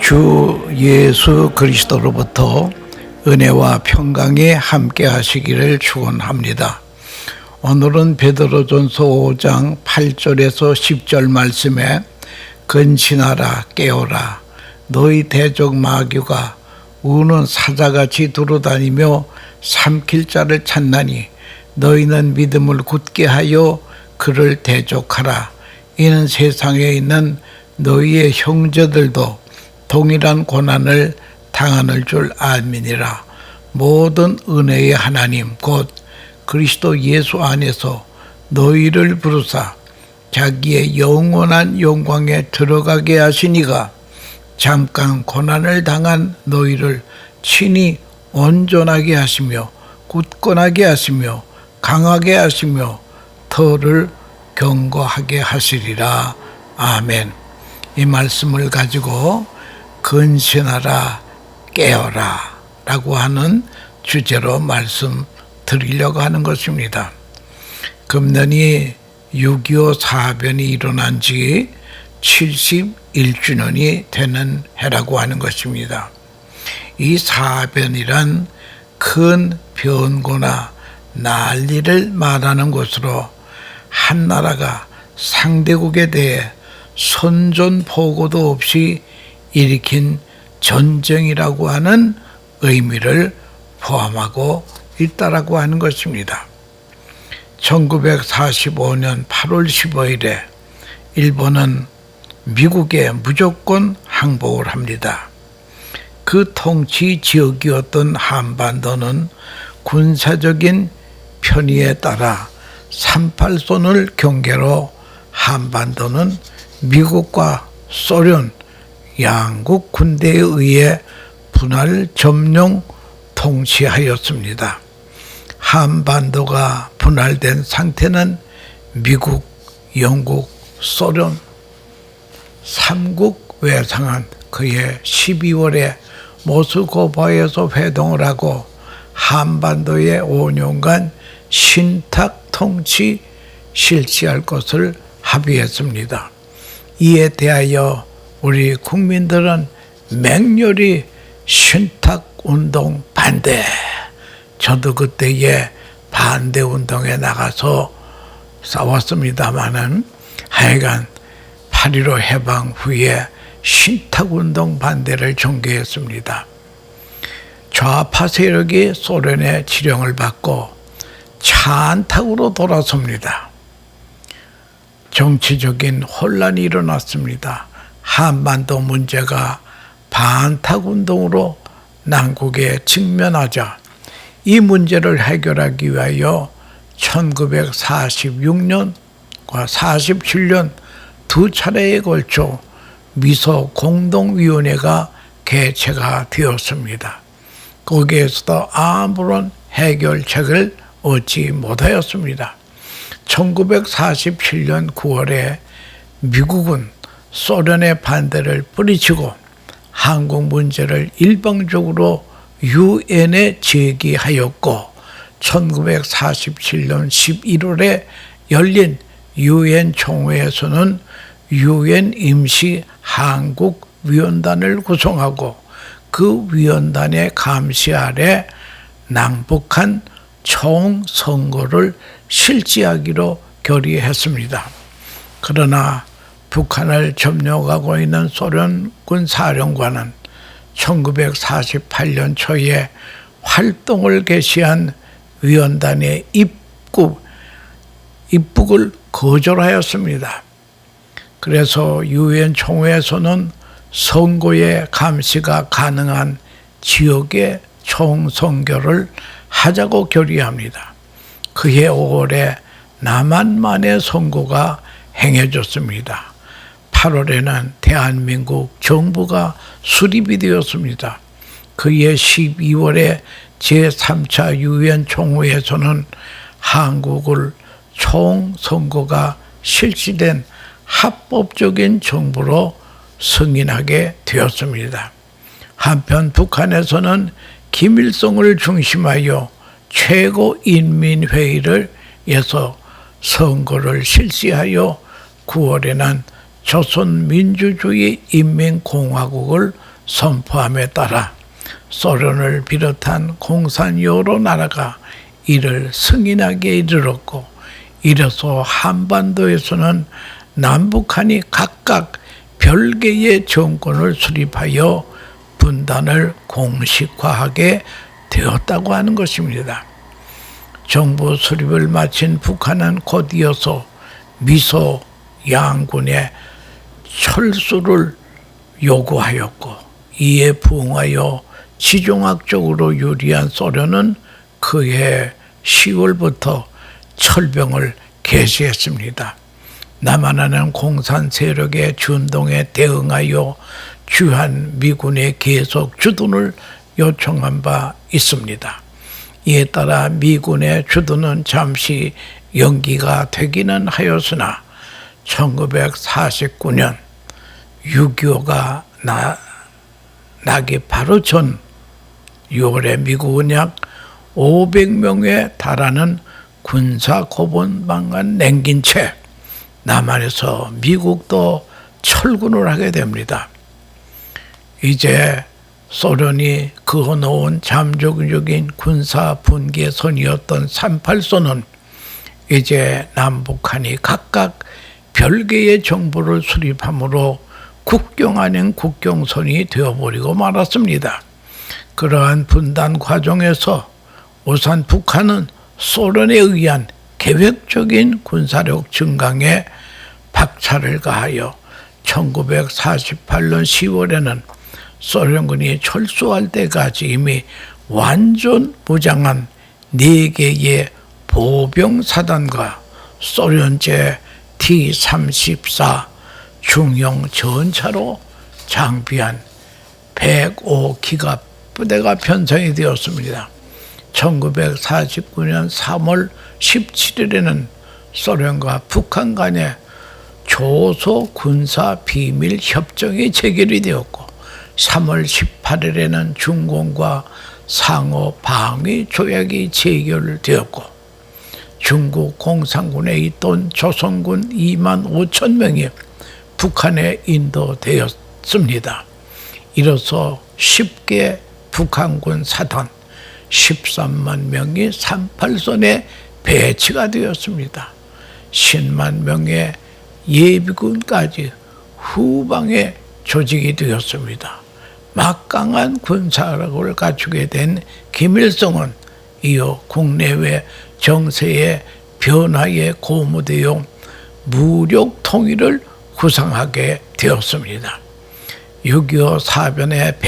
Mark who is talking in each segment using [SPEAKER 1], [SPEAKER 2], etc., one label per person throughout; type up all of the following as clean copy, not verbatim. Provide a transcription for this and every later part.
[SPEAKER 1] 주 예수 그리스도로부터 은혜와 평강이 함께 하시기를 축원합니다. 오늘은 베드로전서 5장 8절에서 10절 말씀에 근신하라 깨어라 너희 대적 마귀가 우는 사자같이 두루다니며 삼킬 자를 찾나니 너희는 믿음을 굳게 하여 그를 대적하라. 이는 세상에 있는 너희의 형제들도 동일한 고난을 당하는 줄 알미니라. 모든 은혜의 하나님 곧 그리스도 예수 안에서 너희를 부르사 자기의 영원한 영광에 들어가게 하시니가 잠깐 고난을 당한 너희를 친히 온전하게 하시며 굳건하게 하시며 강하게 하시며 터를 견고하게 하시리라. 아멘. 이 말씀을 가지고 근신하라 깨어라 라고 하는 주제로 말씀 드리려고 하는 것입니다. 금년이 6.25 사변이 일어난 지 71주년이 되는 해라고 하는 것입니다. 이 사변이란 큰 변고나 난리를 말하는 것으로 한 나라가 상대국에 대해 선전포고도 없이 일으킨 전쟁이라고 하는 의미를 포함하고 있다라고 하는 것입니다. 1945년 8월 15일에 일본은 미국에 무조건 항복을 합니다. 그 통치 지역이었던 한반도는 군사적인 편의에 따라 38선을 경계로 한반도는 미국과 소련 양국 군대에 의해 분할 점령 통치하였습니다. 한반도가 분할된 상태는 미국, 영국, 소련 3국 외상은 그해 12월에 모스크바에서 회동을 하고 한반도에 5년간 신탁 통치 실시할 것을 합의했습니다. 이에 대하여 우리 국민들은 맹렬히 신탁운동 반대. 저도 그때에 반대운동에 나가서 싸웠습니다마는 하여간 8.15 해방 후에 신탁운동 반대를 전개했습니다. 좌파 세력이 소련의 지령을 받고 차 안팎으로 돌아섭니다. 정치적인 혼란이 일어났습니다. 한반도 문제가 반탁운동으로 난국에 직면하자 이 문제를 해결하기 위하여 1946년과 47년 두 차례에 걸쳐 미소 공동위원회가 개최가 되었습니다. 거기에서도 아무런 해결책을 얻지 못하였습니다. 1947년 9월에 미국은 소련의 반대를 뿌리치고 한국 문제를 일방적으로 유엔에 제기하였고 1947년 11월에 열린 유엔 총회에서는 유엔 임시 한국위원단을 구성하고 그 위원단의 감시 아래 낭북한 총선거를 실시하기로 결의했습니다. 그러나 북한을 점령하고 있는 소련군 사령관은 1948년 초에 활동을 개시한 위원단의 입국을 거절하였습니다. 그래서 유엔 총회에서는 선거의 감시가 가능한 지역의 총선거를 하자고 결의합니다. 그해 5월에 남한만의 선거가 행해졌습니다. 8월에는 대한민국 정부가 수립이 되었습니다. 그해 12월에 제3차 유엔 총회에서는 한국을 총선거가 실시된 합법적인 정부로 승인하게 되었습니다. 한편 북한에서는 김일성을 중심하여 최고인민회의를 해서 선거를 실시하여 9월에는 조선민주주의 인민공화국을 선포함에 따라 소련을 비롯한 공산 여러 나라가 이를 승인하게 이르렀고, 이래서 한반도에서는 남북한이 각각 별개의 정권을 수립하여 분단을 공식화하게 되었다고 하는 것입니다. 정부 수립을 마친 북한은 곧 이어서 미소 양군의 철수를 요구하였고, 이에 부응하여 지정학적으로 유리한 소련은 그해 10월부터 철병을 개시했습니다. 남한하는 공산 세력의 준동에 대응하여 주한 미군에 계속 주둔을 요청한 바 있습니다. 이에 따라 미군의 주둔은 잠시 연기가 되기는 하였으나 1949년 6.25가 나기 바로 전 6월에 미국은 약 500명에 달하는 군사 고분방만 남긴 채 남한에서 미국도 철군을 하게 됩니다. 이제 소련이 그어놓은 잠재적인 군사 분계선이었던 38선은 이제 남북한이 각각 별개의 정부를 수립함으로 국경 아닌 국경선이 되어버리고 말았습니다. 그러한 분단 과정에서 우선 북한은 소련에 의한 계획적인 군사력 증강에 박차를 가하여 1948년 10월에는 소련군이 철수할 때까지 이미 완전 무장한 4개의 보병사단과 소련제 T-34 중형 전차로 장비한 105기갑 부대가 편성이 되었습니다. 1949년 3월 17일에는 소련과 북한 간의 조소 군사 비밀 협정이 체결이 되었고, 3월 18일에는 중공과 상호 방위 조약이 체결되었고, 중국 공산군에 있던 조선군 2만 5천 명이 북한에 인도되었습니다. 이로써 10개 북한군 사단 13만 명이 38선에 배치가 되었습니다. 10만 명의 예비군까지 후방에 조직이 되었습니다. 막강한 군사력을 갖추게 된 김일성은 이어 국내외 정세의 변화에 고무되어 무력 통일을 구상하게 되었습니다. 6.25 사변의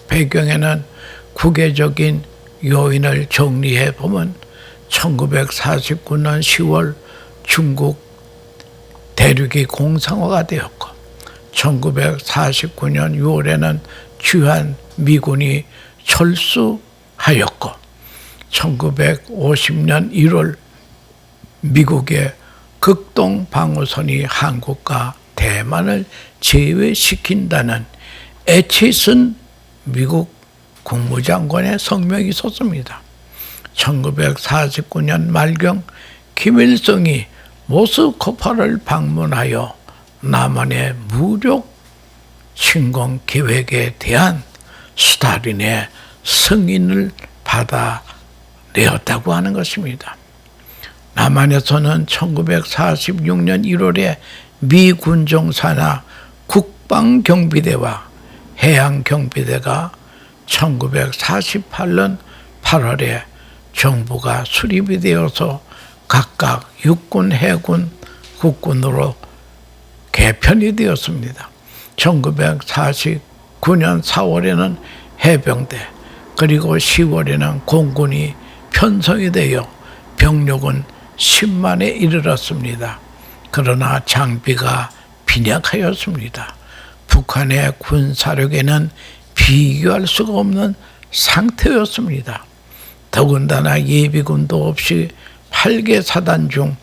[SPEAKER 1] 배경에는 국외적인 요인을 정리해 보면 1949년 10월 중국 대륙이 공산화가 되었고, 1949년 6월에는 주한 미군이 철수하였고, 1950년 1월 미국의 극동 방어선이 한국과 대만을 제외시킨다는 애치슨 미국 국무장관의 성명이 있었습니다. 1949년 말경 김일성이 모스크바를 방문하여 남한의 무력 침공 계획에 대한 스탈린의 승인을 받아내었다고 하는 것입니다. 남한에서는 1946년 1월에 미 군정사나 국방경비대와 해양경비대가 1948년 8월에 정부가 수립이 되어서 각각 육군, 해군, 국군으로 개편이 되었습니다. 1949년 4월에는 해병대, 그리고 10월에는 공군이 편성이 되어 병력은 10만에 이르렀습니다. 그러나 장비가 빈약하였습니다. 북한의 군사력에는 비교할 수가 없는 상태였습니다. 더군다나 예비군도 없이 8개 사단 중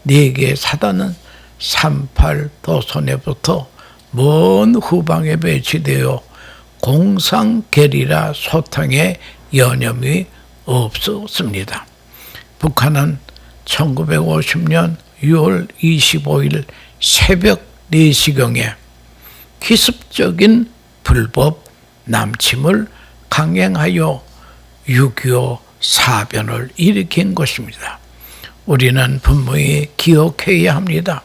[SPEAKER 1] 4개 사단은 38도선에부터 먼 후방에 배치되어 공상 게리라 소탕에 여념이 없었습니다. 북한은 1950년 6월 25일 새벽 4시경에 기습적인 불법 남침을 강행하여 6.25 사변을 일으킨 것입니다. 우리는 분명히 기억해야 합니다.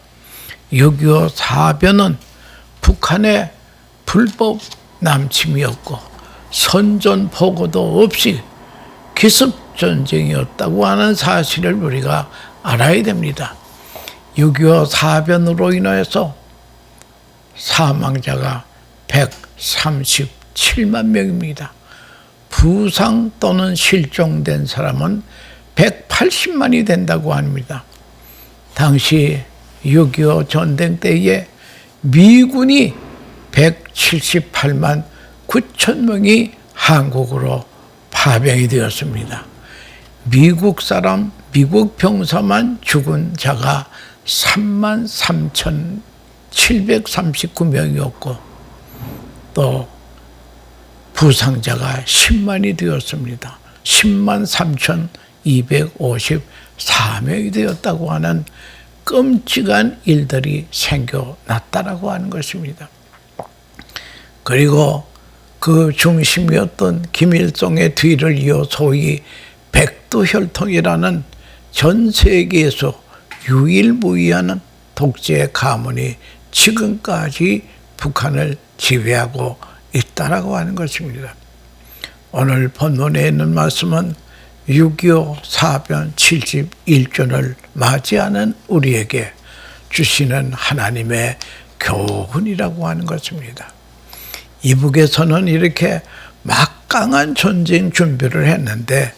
[SPEAKER 1] 6.25 사변은 북한의 불법 남침이었고 선전포고도 없이 기습전쟁이었다고 하는 사실을 우리가 알아야 됩니다. 6.25 사변으로 인해서 사망자가 137만 명입니다. 부상 또는 실종된 사람은 180만이 된다고 합니다. 당시 6.25 전쟁 때에 미군이 178만 9천 명이 한국으로 파병이 되었습니다. 미국 병사만 죽은 자가 33,739명이었고 또 부상자가 10만이 되었습니다. 10만 3,254명이 되었다고 하는 끔찍한 일들이 생겨났다라고 하는 것입니다. 그리고 그 중심이었던 김일성의 뒤를 이어 소위 백두혈통이라는 전 세계에서 유일무이한 독재 가문이 지금까지 북한을 지배하고 있다라고 하는 것입니다. 오늘 본문에 있는 말씀은 6.25 사변 71주년을 맞이하는 우리에게 주시는 하나님의 교훈이라고 하는 것입니다. 이북에서는 이렇게 막강한 전쟁 준비를 했는데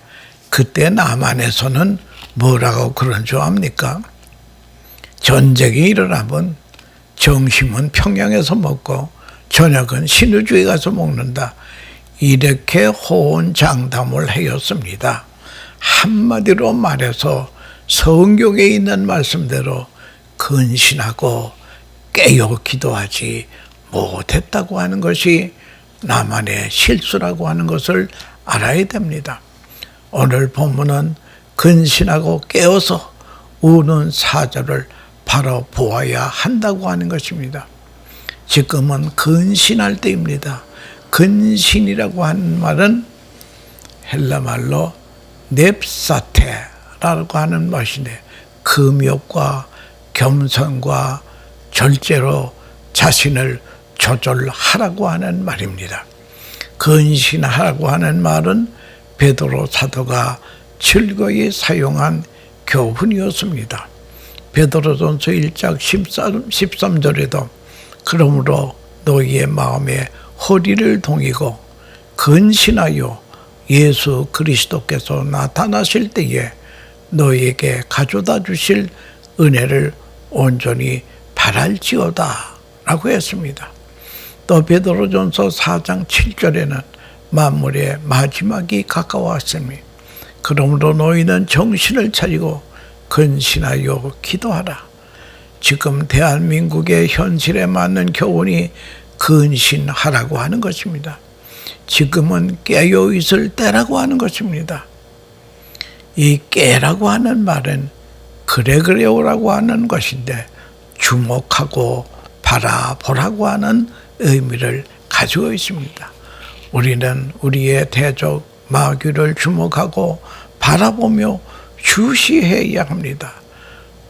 [SPEAKER 1] 그때 남한에서는 뭐라고 그런 줄 압니까? 전쟁이 일어나면 점심은 평양에서 먹고 저녁은 신의주에 가서 먹는다. 이렇게 호언장담을 하였습니다. 한마디로 말해서 성경에 있는 말씀대로 근신하고 깨어 기도하지 못했다고 하는 것이 남한의 실수라고 하는 것을 알아야 됩니다. 오늘 본문은 근신하고 깨어서 우는 사자를 바로 보아야 한다고 하는 것입니다. 지금은 근신할 때입니다. 근신이라고 하는 말은 헬라말로 넵사테라고 하는 것인데 금욕과 겸손과 절제로 자신을 조절하라고 하는 말입니다. 근신하라고 하는 말은 베드로 사도가 즐거이 사용한 교훈이었습니다. 베드로전서 1장 13절에도 그러므로 너희의 마음에 허리를 동이고 근신하여 예수 그리스도께서 나타나실 때에 너희에게 가져다 주실 은혜를 온전히 바랄지어다 라고 했습니다. 또 베드로전서 4장 7절에는 만물의 마지막이 가까웠으니 그러므로 너희는 정신을 차리고 근신하여 기도하라. 지금 대한민국의 현실에 맞는 교훈이 근신하라고 하는 것입니다. 지금은 깨어 있을 때라고 하는 것입니다. 이 깨라고 하는 말은 그래오라고 하는 것인데 주목하고 바라보라고 하는 의미를 가지고 있습니다. 우리는 우리의 대적 마귀를 주목하고 바라보며 주시해야 합니다.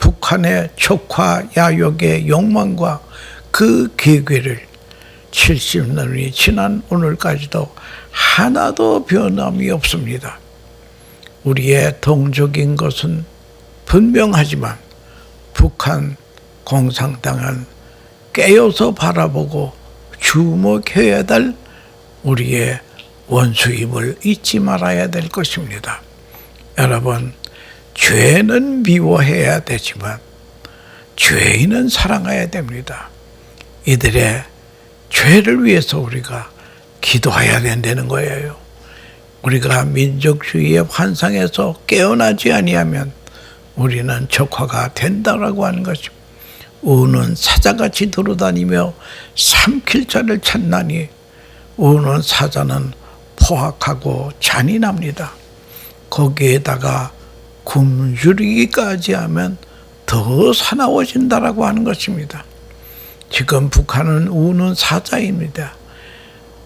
[SPEAKER 1] 북한의 촉화 야욕의 욕망과 그 계획을 70년이 지난 오늘까지도 하나도 변함이 없습니다. 우리의 동족인 것은 분명하지만 북한 공산당은 깨어서 바라보고 주목해야 될 우리의 원수임을 잊지 말아야 될 것입니다. 여러분, 죄는 미워해야 되지만 죄인은 사랑해야 됩니다. 이들의 죄를 위해서 우리가 기도해야 된다는 거예요. 우리가 민족주의의 환상에서 깨어나지 아니하면 우리는 적화가 된다라고 하는 것입니다. 우는 사자같이 돌아다니며 삼킬 자를 찾나니 우는 사자는 포악하고 잔인합니다. 거기에다가 굶주리기까지 하면 더 사나워진다라고 하는 것입니다. 지금 북한은 우는 사자입니다.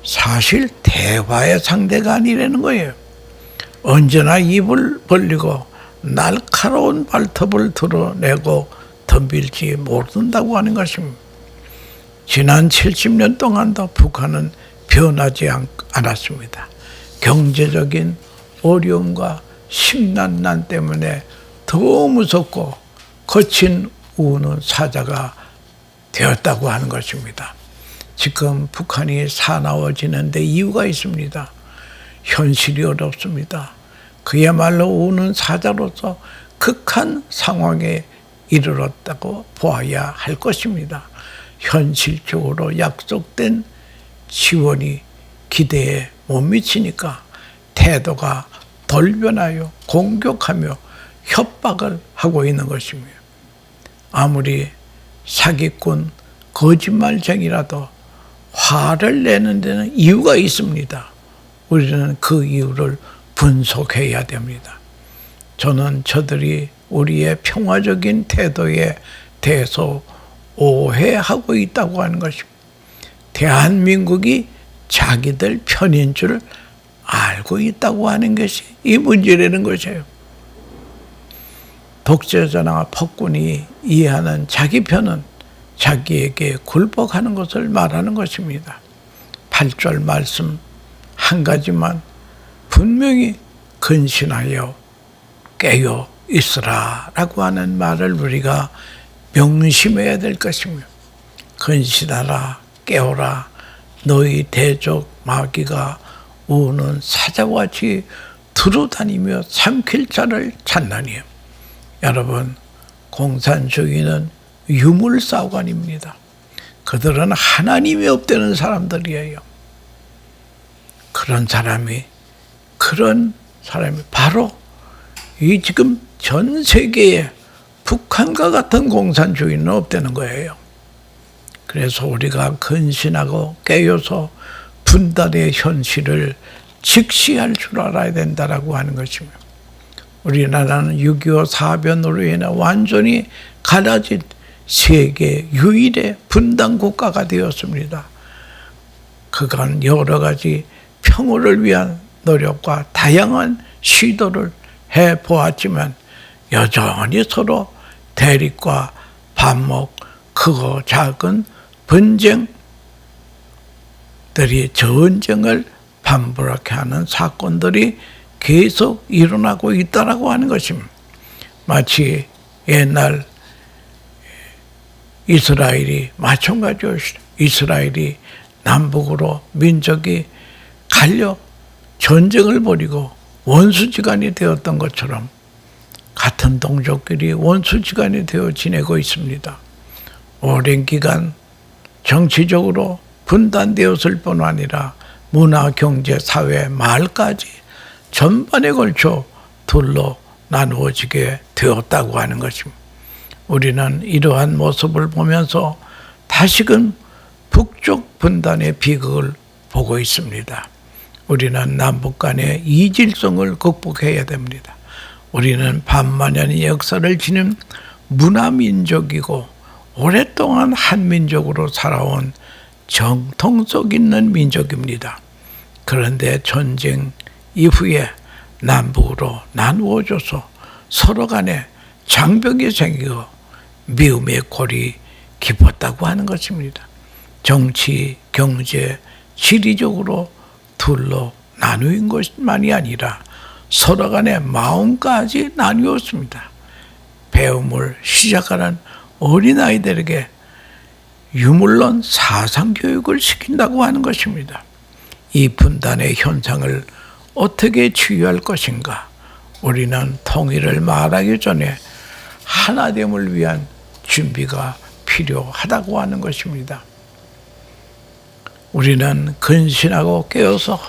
[SPEAKER 1] 사실 대화의 상대가 아니라는 거예요. 언제나 입을 벌리고 날카로운 발톱을 드러내고 덤빌지 모른다고 하는 것입니다. 지난 70년 동안도 북한은 변하지 않았습니다. 경제적인 어려움과 심란난 때문에 더 무섭고 거친 우는 사자가 되었다고 하는 것입니다. 지금 북한이 사나워지는데 이유가 있습니다. 현실이 어렵습니다. 그야말로 우는 사자로서 극한 상황에 이르렀다고 보아야 할 것입니다. 현실적으로 약속된 지원이 기대에 못 미치니까 태도가 덜 변하여 공격하며 협박을 하고 있는 것입니다. 아무리 사기꾼 거짓말쟁이라도 화를 내는 데는 이유가 있습니다. 우리는 그 이유를 분석해야 됩니다. 저는 저들이 우리의 평화적인 태도에 대해서 오해하고 있다고 하는 것입니다. 대한민국이 자기들 편인 줄 알고 있다고 하는 것이 이 문제라는 것이에요. 독재자나 폭군이 이해하는 자기 편은 자기에게 굴복하는 것을 말하는 것입니다. 8절 말씀 한 가지만 분명히 근신하여 깨어 있으라 라고 하는 말을 우리가 명심해야 될 것입니다. 근신하라, 깨어라, 너희 대적 마귀가 우는 사자와 같이 두루다니며 삼킬 자를 찾나니. 여러분, 공산주의는 유물사관입니다. 그들은 하나님이 없다는 사람들이에요. 그런 사람이 바로 이 지금 전 세계에 북한과 같은 공산주의는 없다는 거예요. 그래서 우리가 근신하고 깨어서 분단의 현실을 직시할 줄 알아야 된다라고 하는 것입니다. 우리나라는 6.25 사변으로 인해 완전히 갈라진 세계 유일의 분단 국가가 되었습니다. 그간 여러 가지 평화를 위한 노력과 다양한 시도를 해보았지만 여전히 서로 대립과 반목, 크고 작은 분쟁들이 전쟁을 반복하게 하는 사건들이 계속 일어나고 있다라고 하는 것입니다. 마치 옛날 이스라엘이 마찬가지였습니다. 이스라엘이 남북으로 민족이 갈려 전쟁을 벌이고 원수지간이 되었던 것처럼 같은 동족끼리 원수지간이 되어 지내고 있습니다. 오랜 기간 정치적으로 분단되었을 뿐 아니라 문화, 경제, 사회, 마을까지 전반에 걸쳐 둘로 나누어지게 되었다고 하는 것입니다. 우리는 이러한 모습을 보면서 다시금 북쪽 분단의 비극을 보고 있습니다. 우리는 남북 간의 이질성을 극복해야 됩니다. 우리는 반만년의 역사를 지닌 문화민족이고 오랫동안 한민족으로 살아온 정통성 있는 민족입니다. 그런데 전쟁 이후에 남북으로 나누어져서 서로 간에 장벽이 생기고 미움의 골이 깊었다고 하는 것입니다. 정치, 경제, 지리적으로 둘로 나누인 것만이 아니라 서로 간의 마음까지 나뉘었습니다. 배움을 시작하는 어린아이들에게 유물론 사상교육을 시킨다고 하는 것입니다. 이 분단의 현상을 어떻게 치유할 것인가? 우리는 통일을 말하기 전에 하나됨을 위한 준비가 필요하다고 하는 것입니다. 우리는 근신하고 깨어서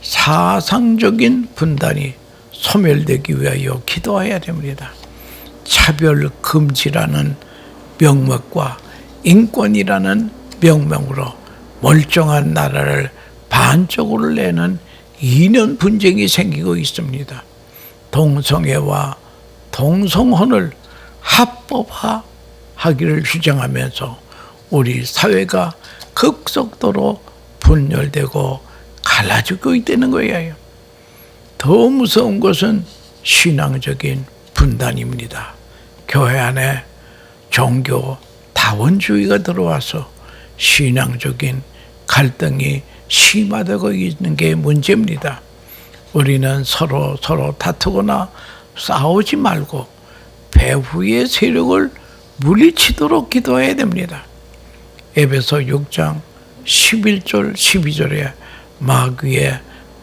[SPEAKER 1] 사상적인 분단이 소멸되기 위하여 기도해야 됩니다. 차별금지라는 명목과 인권이라는 명명으로 멀쩡한 나라를 반쪽으로 내는 이념 분쟁이 생기고 있습니다. 동성애와 동성혼을 합법화하기를 주장하면서 우리 사회가 급속도로 분열되고 갈라지고 있다는 거예요. 더 무서운 것은 신앙적인 분단입니다. 교회 안에 종교 다원주의가 들어와서 신앙적인 갈등이 심화되고 있는 게 문제입니다. 우리는 서로 다투거나 싸우지 말고 배후의 세력을 물리치도록 기도해야 됩니다. 에베소 6장 11절 12절에 마귀의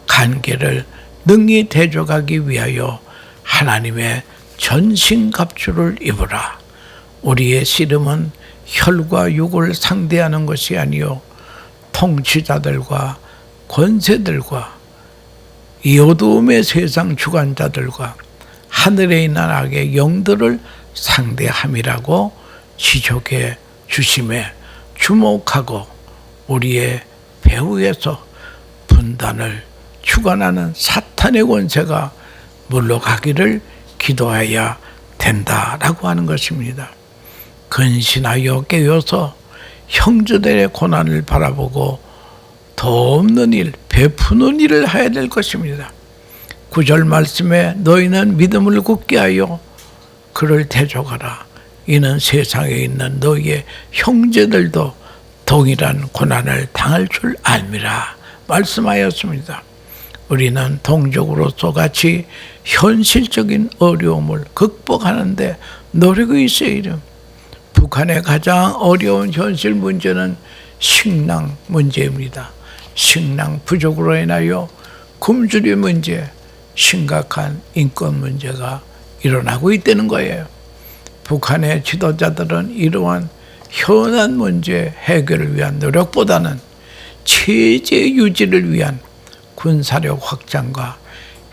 [SPEAKER 1] 관계를 능히 대적하기 위하여 하나님의 전신갑주를 입으라. 우리의 씨름은 혈과 육을 상대하는 것이 아니요 통치자들과 권세들과 이 어두움의 세상 주관자들과 하늘에 있는 악의 영들을 상대함이라고 지적해 주심에 주목하고 우리의 배후에서 분단을 주관하는 사탄의 권세가 물러가기를 기도해야 된다라고 하는 것입니다. 근신하여 깨어서 형제들의 고난을 바라보고 돕는 일, 베푸는 일을 해야 될 것입니다. 9절 말씀에 너희는 믿음을 굳게 하여 그를 대적하라. 이는 세상에 있는 너희의 형제들도 동일한 고난을 당할 줄 알미라 말씀하였습니다. 우리는 동족으로서 같이 현실적인 어려움을 극복하는데 노력이 있어야. 북한의 가장 어려운 현실 문제는 식량 문제입니다. 식량 부족으로 인하여 굶주림 문제, 심각한 인권 문제가 일어나고 있다는 거예요. 북한의 지도자들은 이러한 현안 문제 해결을 위한 노력보다는 체제 유지를 위한 군사력 확장과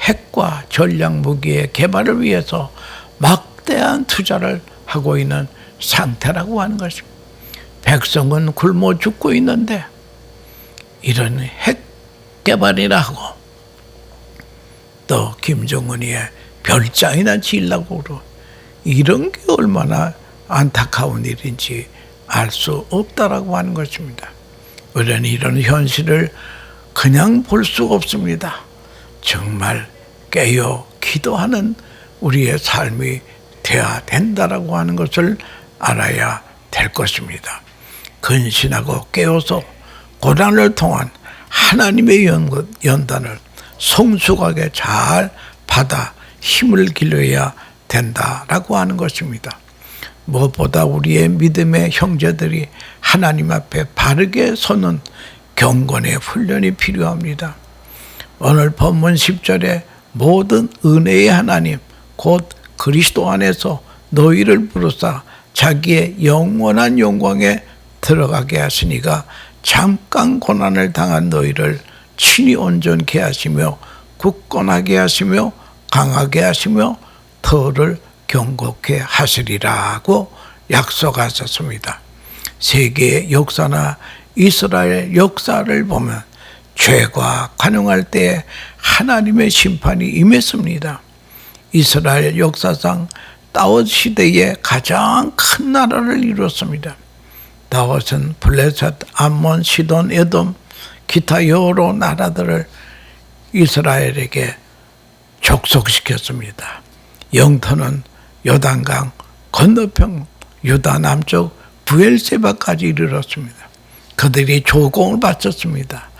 [SPEAKER 1] 핵과 전략 무기의 개발을 위해서 막대한 투자를 하고 있는 상태라고 하는 것입니다. 백성은 굶어 죽고 있는데 이런 핵 개발이라 하고 또 김정은이의 별장이나 지으려고 그러고 이런 게 얼마나 안타까운 일인지 알 수 없다라고 하는 것입니다. 우리는 이런 현실을 그냥 볼 수가 없습니다. 정말 깨어 기도하는 우리의 삶이 되어야 된다라고 하는 것을 알아야 될 것입니다. 근신하고 깨어서 고난을 통한 하나님의 연단을 성숙하게 잘 받아 힘을 길러야 된다라고 하는 것입니다. 무엇보다 우리의 믿음의 형제들이 하나님 앞에 바르게 서는 경건의 훈련이 필요합니다. 오늘 본문 10절에 모든 은혜의 하나님 곧 그리스도 안에서 너희를 부르사 자기의 영원한 영광에 들어가게 하시니가 잠깐 고난을 당한 너희를 친히 온전케 하시며 굳건하게 하시며 강하게 하시며 터를 경고케 하시리라고 약속하셨습니다. 세계의 역사나 이스라엘 역사를 보면 죄가 관용할 때 하나님의 심판이 임했습니다. 이스라엘 역사상 다윗 시대에 가장 큰 나라를 이뤘습니다. 다윗은 블레셋, 암몬, 시돈, 에돔, 기타 여러 나라들을 이스라엘에게 족속시켰습니다. 영토는 요단강 건너편 유다 남쪽 부엘세바까지 이르렀습니다. 그들이 조공을 바쳤습니다.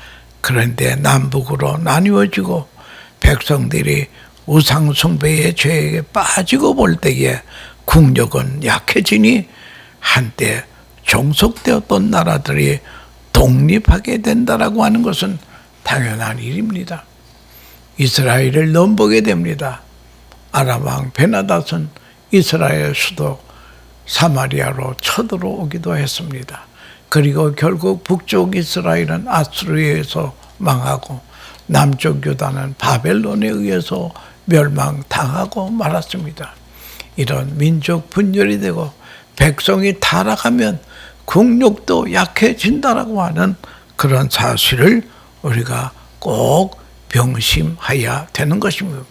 [SPEAKER 1] 그런데 남북으로 나뉘어지고 백성들이 우상 숭배의 죄에 빠지고 볼 때에 국력은 약해지니 한때 종속되었던 나라들이 독립하게 된다라고 하는 것은 당연한 일입니다. 이스라엘을 넘보게 됩니다. 아람 왕 베나닷은 이스라엘 수도 사마리아로 쳐들어오기도 했습니다. 그리고 결국 북쪽 이스라엘은 아수르에서 망하고 남쪽 유다는 바벨론에 의해서 멸망당하고 말았습니다. 이런 민족 분열이 되고 백성이 타락하면 국력도 약해진다라고 하는 그런 사실을 우리가 꼭 명심해야 되는 것입니다.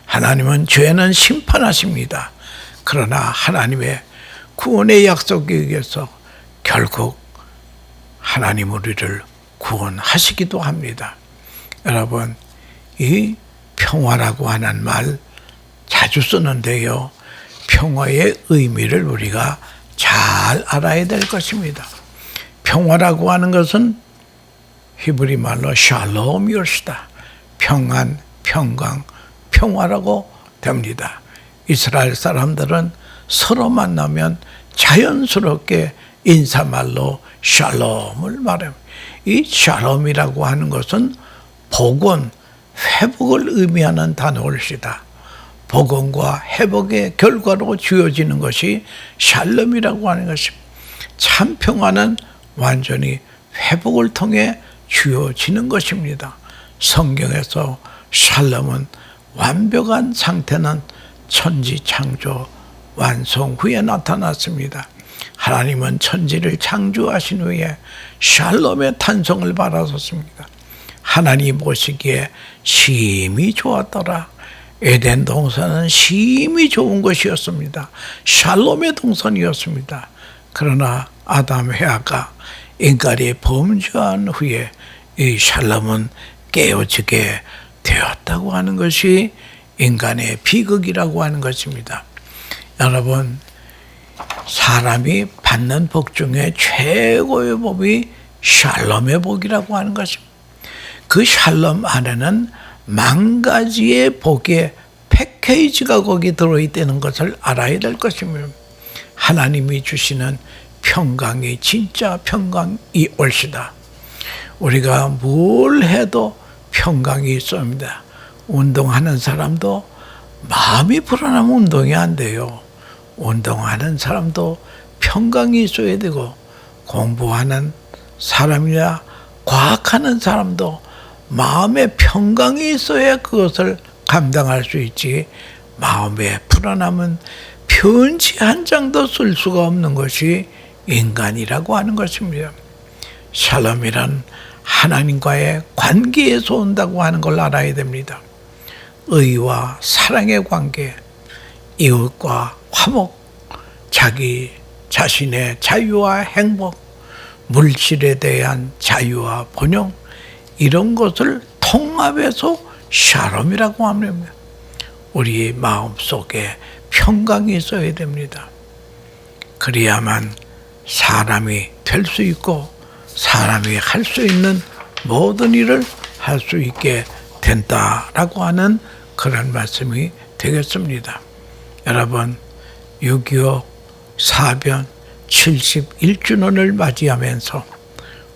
[SPEAKER 1] 하나님은 죄는 심판하십니다. 그러나 하나님의 구원의 약속에 의해서 결국 하나님 우리를 구원하시기도 합니다. 여러분, 이 평화라고 하는 말 자주 쓰는데요. 평화의 의미를 우리가 잘 알아야 될 것입니다. 평화라고 하는 것은 히브리 말로 샬롬이었다. 평안, 평강, 평화라고 됩니다. 이스라엘 사람들은 서로 만나면 자연스럽게 인사말로 샬롬을 말합니다. 이 샬롬이라고 하는 것은 복원, 회복을 의미하는 단어일시다. 복원과 회복의 결과로 주어지는 것이 샬롬이라고 하는 것입니다. 참 평화는 완전히 회복을 통해 주어지는 것입니다. 성경에서 샬롬은 완벽한 상태는 천지창조 완성 후에 나타났습니다. 하나님은 천지를 창조하신 후에 샬롬의 탄성을 바라셨습니다. 하나님 보시기에 심히 좋았더라. 에덴 동산은 심히 좋은 것이었습니다. 샬롬의 동산이었습니다. 그러나 아담 해아가 인간이 범죄한 후에 이 샬롬은 깨어지게 되었다고 하는 것이 인간의 비극이라고 하는 것입니다. 여러분, 사람이 받는 복 중에 최고의 복이 샬롬의 복이라고 하는 것입니다. 그 샬롬 안에는 만 가지의 복의 패키지가 거기 들어있다는 것을 알아야 될 것입니다. 하나님이 주시는 평강이 진짜 평강이 올시다. 우리가 뭘 해도 평강이 있습니다. 운동하는 사람도 마음이 불안하면 운동이 안 돼요. 운동하는 사람도 평강이 있어야 되고, 공부하는 사람이나 과학하는 사람도 마음에 평강이 있어야 그것을 감당할 수 있지. 마음에 불안함은 편지 한 장도 쓸 수가 없는 것이 인간이라고 하는 것입니다. 샬롬이란 하나님과의 관계에서 온다고 하는 걸 알아야 됩니다. 의와 사랑의 관계, 이웃과 화목, 자기 자신의 자유와 행복, 물질에 대한 자유와 번영, 이런 것을 통합해서 샬롬이라고 합니다. 우리 마음속에 평강이 있어야 됩니다. 그래야만 사람이 될 수 있고 사람이 할 수 있는 모든 일을 할 수 있게 된다라고 하는 그런 말씀이 되겠습니다. 여러분, 6.25 사변 71주년을 맞이하면서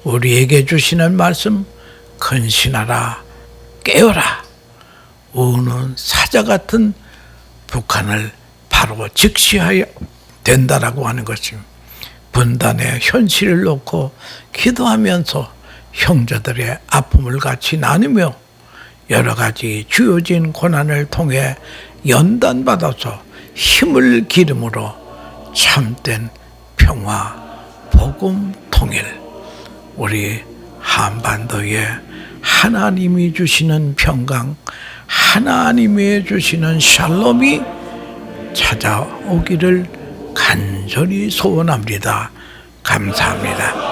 [SPEAKER 1] 우리에게 주시는 말씀, 근신하라, 깨어라. 우는 사자 같은 북한을 바로 직시해야 된다라고 하는 것입니다. 분단의 현실을 놓고 기도하면서 형제들의 아픔을 같이 나누며 여러 가지 주어진 고난을 통해 연단받아서 힘을 기름으로 참된 평화, 복음, 통일, 우리 한반도에 하나님이 주시는 평강, 하나님이 주시는 샬롬이 찾아오기를 간절히 소원합니다. 감사합니다.